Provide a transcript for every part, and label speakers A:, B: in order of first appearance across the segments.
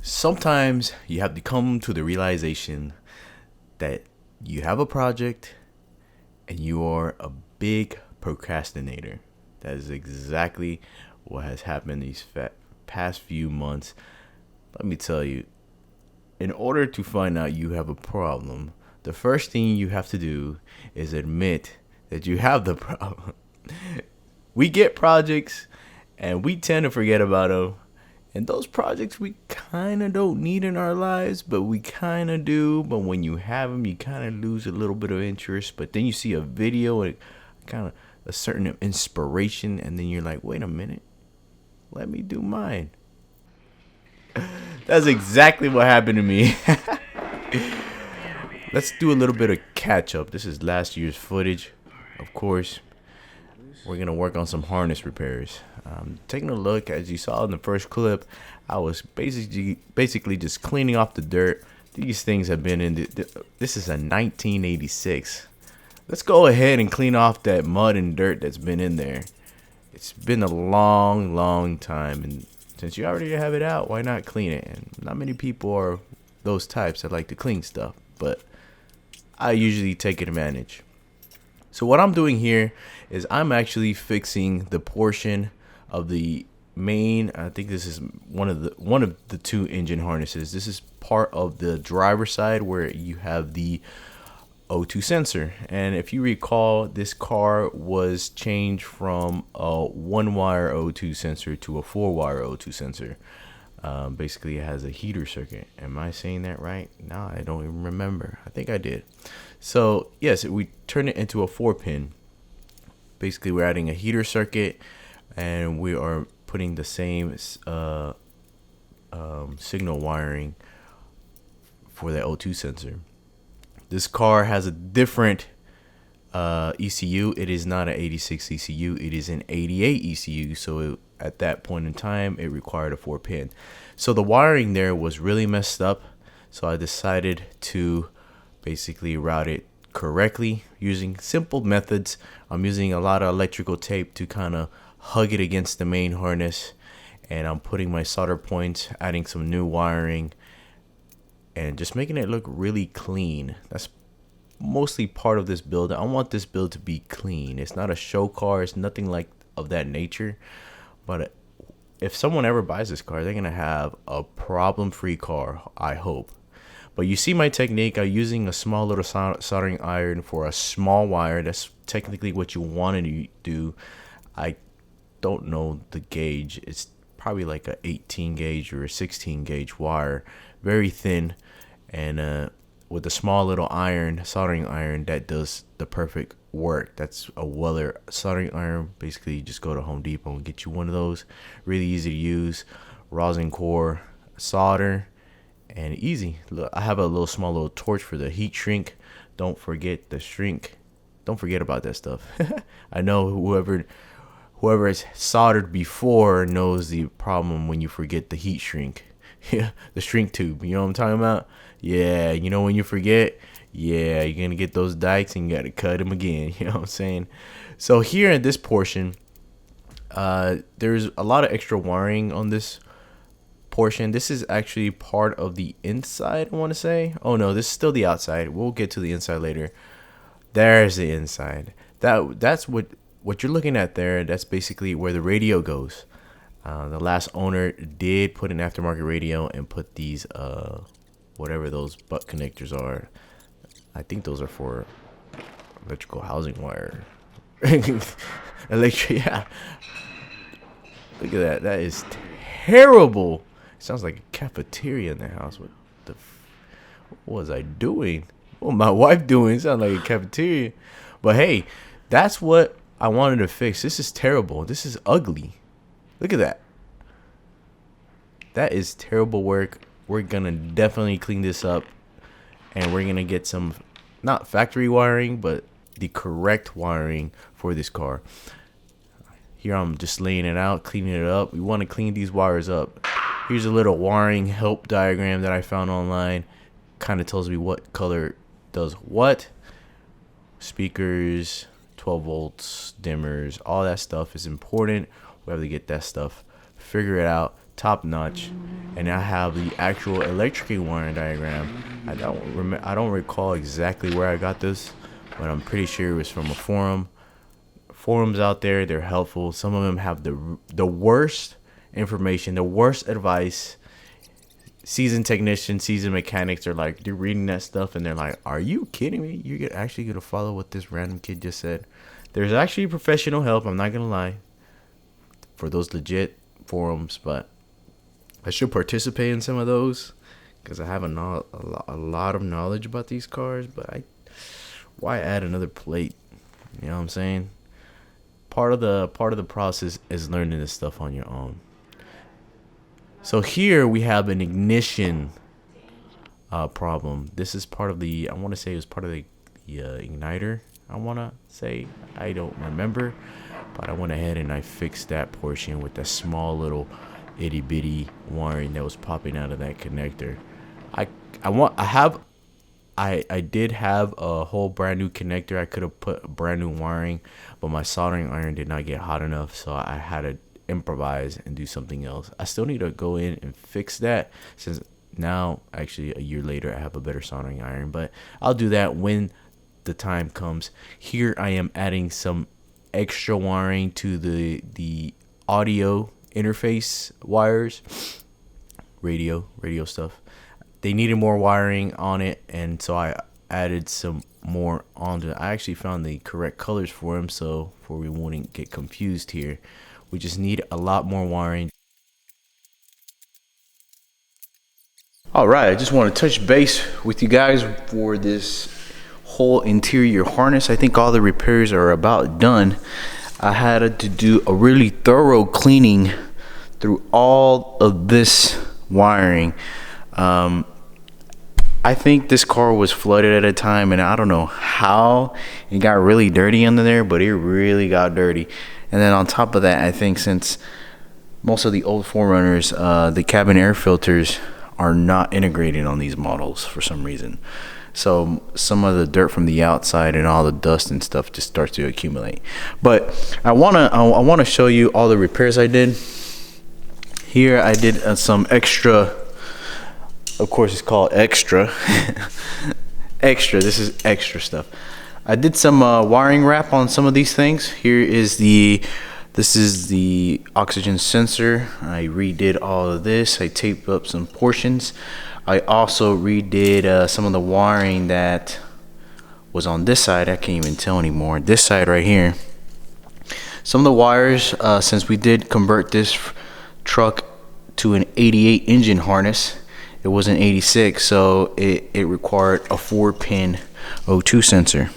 A: Sometimes you have to come to the realization that you have a project and you are a big procrastinator. That is exactly what has happened these past few months. Let me tell you, in order to find out you have a problem, the first thing you have to do is admit that you have the problem. We get projects and we tend to forget about them. And those projects we kind of don't need in our lives, but we kind of do. But when you have them, you kind of lose a little bit of interest. But then you see a video and kind of a certain inspiration, and then you're like, wait a minute, let me do mine. That's exactly what happened to me. Let's do a little bit of catch up. This is last year's footage, of course. We're gonna work on some harness repairs. Taking a look, as you saw in the first clip, I was basically just cleaning off the dirt. These things have been in. This is a 1986. Let's go ahead and clean off that mud and dirt that's been in there. It's been a long, long time, and since you already have it out, why not clean it? And not many people are those types that like to clean stuff, but I usually take advantage. So what I'm doing here is I'm actually fixing the portion of the main. I think this is one of the two engine harnesses. This is part of the driver's side where you have the O2 sensor. And if you recall, this car was changed from a one wire O2 sensor to a 4-wire O2 sensor. Basically, it has a heater circuit. Am I saying that right? No, I don't even remember. I think I did. So yes, we turn it into a 4-pin. Basically, we're adding a heater circuit, and we are putting the same signal wiring for the O2 sensor. This car has a different ECU. It is not an 86 ECU. It is an 88 ECU. So at that point in time, it required a 4-pin. So the wiring there was really messed up. So I decided to basically route it correctly using simple methods. I'm using a lot of electrical tape to kind of hug it against the main harness. And I'm putting my solder points, adding some new wiring, and just making it look really clean. That's mostly part of this build. I want this build to be clean. It's not a show car. It's nothing like of that nature. But if someone ever buys this car, they're going to have a problem-free car, I hope. But you see my technique. I'm using a small little soldering iron for a small wire. That's technically what you want to do. I don't know the gauge. It's probably like a 18 gauge or a 16 gauge wire. Very thin. And with a small little iron, soldering iron, that does the perfect work. That's a Weller soldering iron. Basically, you just go to Home Depot and get you one of those. Really easy to use. Rosin core solder, and easy. Look, I have a small little torch for the heat shrink. Don't forget the shrink. Don't forget about that stuff. I know whoever has soldered before knows the problem when you forget the heat shrink. Yeah, the shrink tube. You know what I'm talking about? Yeah, you know when you forget? Yeah, you're going to get those dikes and you got to cut them again. You know what I'm saying? So here in this portion, there's a lot of extra wiring on this portion. This is actually part of the inside, I want to say. Oh, no, this is still the outside. We'll get to the inside later. There's the inside. That's what you're looking at there. That's basically where the radio goes. The last owner did put an aftermarket radio and put these, whatever those butt connectors are. I think those are for electrical housing wire. Yeah. Look at that. That is terrible. It sounds like a cafeteria in the house. What was I doing? What was my wife doing? It sounds like a cafeteria. But hey, that's what I wanted to fix. This is terrible. This is ugly. Look at that. That is terrible work. We're going to definitely clean this up. And we're going to get some, not factory wiring, but the correct wiring for this car. Here I'm just laying it out, cleaning it up. We want to clean these wires up. Here's a little wiring help diagram that I found online. Kind of tells me what color does what. Speakers, 12 volts, dimmers, all that stuff is important. We have to get that stuff, figure it out, top notch, and I have the actual electric wiring diagram. I don't recall exactly where I got this, but I'm pretty sure it was from a forum. Forums out there, they're helpful. Some of them have the worst information, the worst advice. Seasoned technicians, seasoned mechanics are like, they're reading that stuff and they're like, are you kidding me? You're actually gonna follow what this random kid just said? There's actually professional help, I'm not gonna lie, for those legit forums, but I should participate in some of those because I have a lot of knowledge about these cars. But why add another plate? You know what I'm saying? Part of the process is learning this stuff on your own. So here we have an ignition problem. This is part of the, I want to say it was part of the igniter. I want to say, I don't remember, but I went ahead and I fixed that portion with that small little itty bitty wiring that was popping out of that connector. I did have a whole brand new connector. I could have put brand new wiring, but my soldering iron did not get hot enough, so I had to improvise and do something else. I still need to go in and fix that, since now actually a year later I have a better soldering iron, but I'll do that when the time comes. Here I am adding some extra wiring to the audio interface wires, radio stuff. They needed more wiring on it, and so I added some more onto it. I actually found the correct colors for them, so we wouldn't get confused here. We just need a lot more wiring. Alright, I just want to touch base with you guys for this whole interior harness. I think all the repairs are about done. I had to do a really thorough cleaning through all of this wiring. I think this car was flooded at a time, and I don't know how it got really dirty under there, but it really got dirty. And then on top of that, I think since most of the old 4Runners, the cabin air filters are not integrated on these models for some reason. So some of the dirt from the outside and all the dust and stuff just starts to accumulate. But I wanna show you all the repairs I did. Here I did some extra. Of course, it's called extra. Extra. This is extra stuff. I did some wiring wrap on some of these things. Here is this is the oxygen sensor. I redid all of this. I taped up some portions. I also redid some of the wiring that was on this side. I can't even tell anymore. This side right here. Some of the wires, since we did convert this truck to an 88 engine harness, it was an 86, so it required a 4-pin O2 sensor.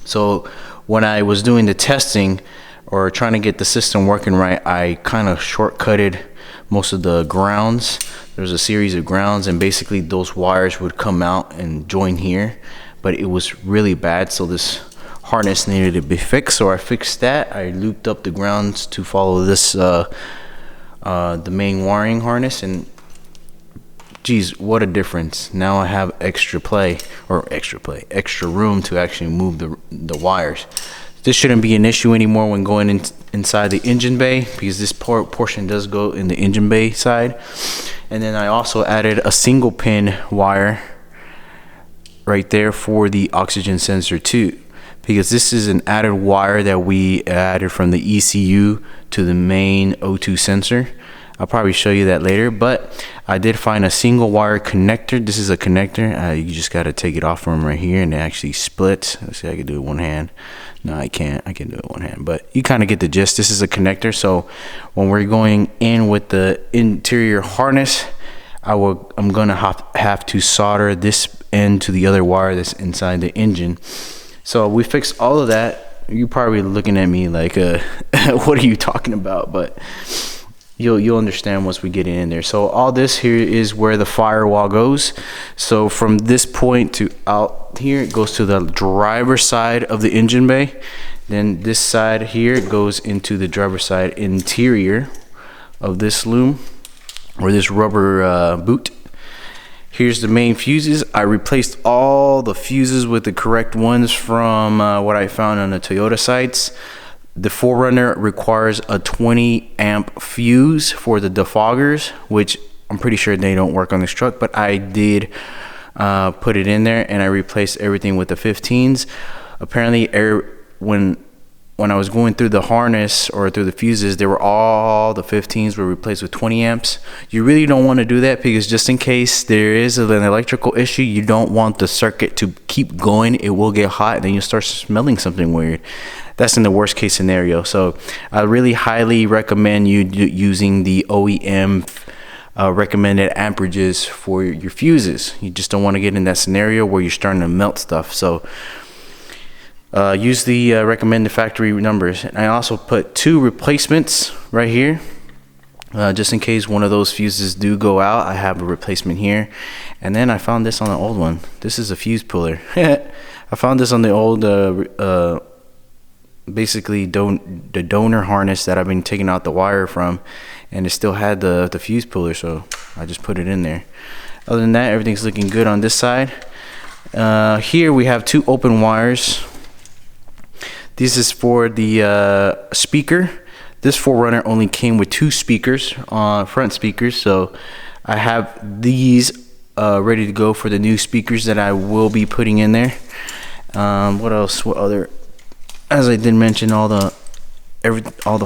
A: So when I was doing the testing or trying to get the system working right, I kind of shortcutted most of the grounds. There's a series of grounds, and basically those wires would come out and join here, but it was really bad, so this harness needed to be fixed. So I fixed that. I looped up the grounds to follow this the main wiring harness, and geez, what a difference. Now I have extra room to actually move the wires. This shouldn't be an issue anymore when going inside the engine bay, because this portion does go in the engine bay side. And then I also added a single pin wire right there for the oxygen sensor too, because this is an added wire that we added from the ECU to the main O2 sensor. I'll probably show you that later, but I did find a single wire connector. This is a connector. You just got to take it off from right here, and it actually splits. Let's see, I can do it one hand. No, I can't. I can do it one hand, but you kind of get the gist. This is a connector, so when we're going in with the interior harness, I'm gonna have to solder this end to the other wire that's inside the engine. So we fixed all of that. You're probably looking at me like, what are you talking about? But you'll understand once we get in there. So all this here is where the firewall goes. So from this point to out here, it goes to the driver's side of the engine bay. Then this side here goes into the driver's side interior of this loom, or this rubber boot. Here's the main fuses. I replaced all the fuses with the correct ones from what I found on the Toyota sites. the 4Runner requires a 20 amp fuse for the defoggers, which I'm pretty sure they don't work on this truck, but I did put it in there, and I replaced everything with the 15s. Apparently, when I was going through the harness or through the fuses, all the 15s were replaced with 20 amps. You really don't want to do that, because just in case there is an electrical issue, you don't want the circuit to keep going. It will get hot, and then you'll start smelling something weird. That's in the worst case scenario. So I really highly recommend you using the OEM recommended amperages for your fuses. You just don't want to get in that scenario where you're starting to melt stuff. So use the recommended factory numbers. And I also put 2 replacements right here, just in case one of those fuses do go out. I have a replacement here. And then I found this on the old one. This is a fuse puller. I found this on the old basically the donor harness that I've been taking out the wire from, and it still had the fuse puller, so I just put it in there. Other than that, everything's looking good on this side. Here we have 2 open wires. This is for the speaker. This 4Runner only came with 2 speakers, front speakers, so I have these ready to go for the new speakers that I will be putting in there. What else? What other? As I did mention, all the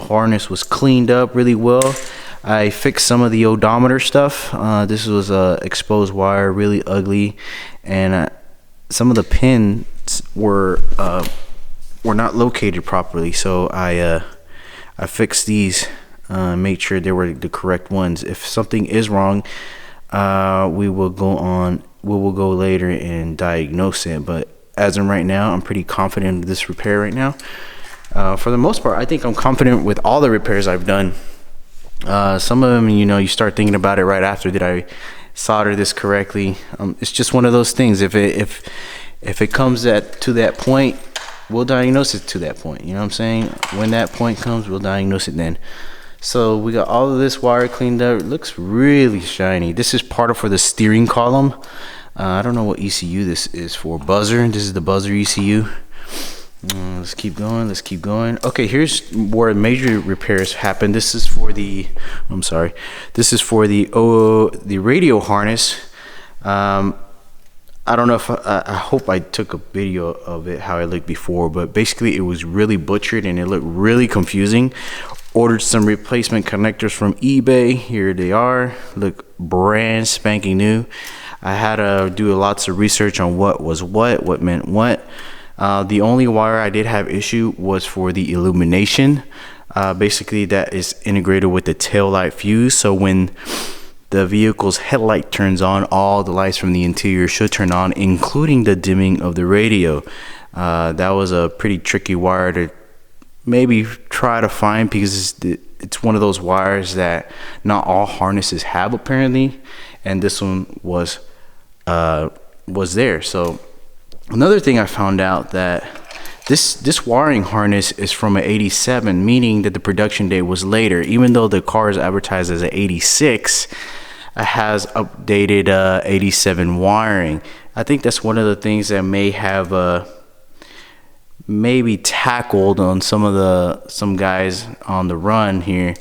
A: harness was cleaned up really well. I fixed some of the odometer stuff. This was a exposed wire, really ugly, and some of the pins were not located properly. So I fixed these, made sure they were the correct ones. If something is wrong, we will go later and diagnose it. But as of right now, I'm pretty confident in this repair right now. For the most part, I think I'm confident with all the repairs I've done. Some of them, you start thinking about it right after. Did I solder this correctly? It's just one of those things. If it comes to that point, we'll diagnose it to that point. You know what I'm saying? When that point comes, we'll diagnose it then. So we got all of this wire cleaned up. It looks really shiny. This is part of for the steering column. I don't know what ECU this is for. Buzzer. This is the buzzer ECU. Let's keep going. Okay, here's where major repairs happen. This is for the radio harness. I don't know if I hope I took a video of it how it looked before, but basically it was really butchered and it looked really confusing. Ordered some replacement connectors from eBay. Here they are. Look brand spanking new. I had to do lots of research on what meant what. The only wire I did have issue was for the illumination. Basically that is integrated with the tail light fuse. So when the vehicle's headlight turns on, all the lights from the interior should turn on, including the dimming of the radio. That was a pretty tricky wire to maybe try to find, because it's one of those wires that not all harnesses have apparently, and this one was there. So another thing I found out that this wiring harness is from an 87, meaning that the production date was later. Even though the car is advertised as an 86, it has updated 87 wiring. I think that's one of the things that may have maybe tackled on some guys on the run here,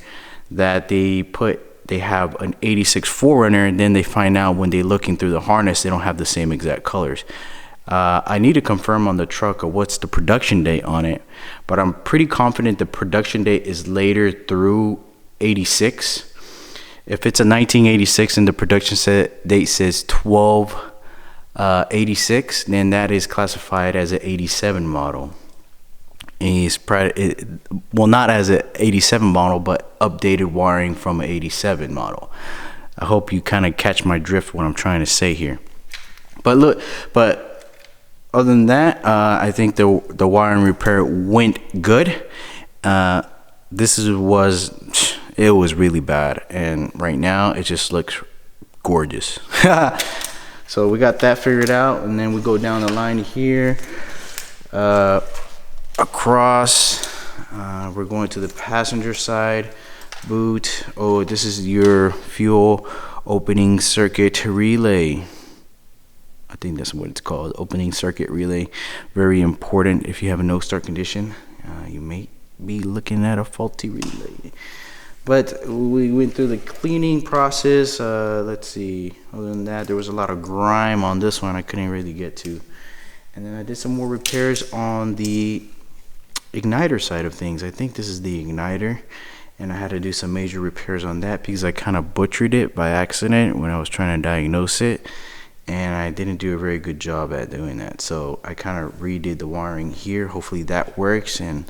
A: that they have an 86 4Runner, and then they find out when they're looking through the harness they don't have the same exact colors. I need to confirm on the truck of what's the production date on it, but I'm pretty confident the production date is later through 86. If it's a 1986 and the production date says 12/86, then that is classified as an 87 model. Well, not as an 87 model, but updated wiring from an 87 model. I hope you kind of catch my drift what I'm trying to say here. But other than that, I think the wiring repair went good. It was really bad, and right now it just looks gorgeous. So we got that figured out, and then we go down the line here, across. We're going to the passenger side boot. Oh, this is your fuel opening circuit relay. I think that's what it's called, opening circuit relay. Very important if you have a no start condition. You may
B: be looking at a faulty relay. But we went through the cleaning process. Let's see. Other than that, there was a lot of grime on this one I couldn't really get to. And then I did some more repairs on the igniter side of things. I think this is the igniter. And I had to do some major repairs on that because I kind of butchered it by accident when I was trying to diagnose it. And I didn't do a very good job at doing that. So I kind of redid the wiring here. Hopefully that works and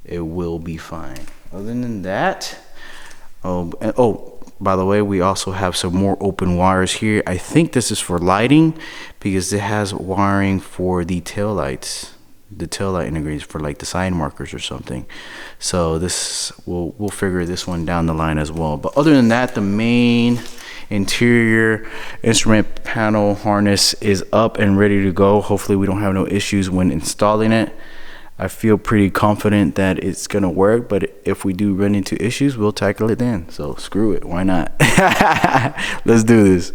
B: it will be fine. Other than that, by the way, we also have some more open wires here. I think this is for lighting because it has wiring for the tail lights. The tail light integrates for like the sign markers or something. So this we'll figure this one down the line as well. But other than that, the main interior instrument panel harness is up and ready to go. Hopefully we don't have no issues when installing it. I feel pretty confident that it's gonna work, but if we do run into issues, we'll tackle it then. So screw it, why not? Let's do this.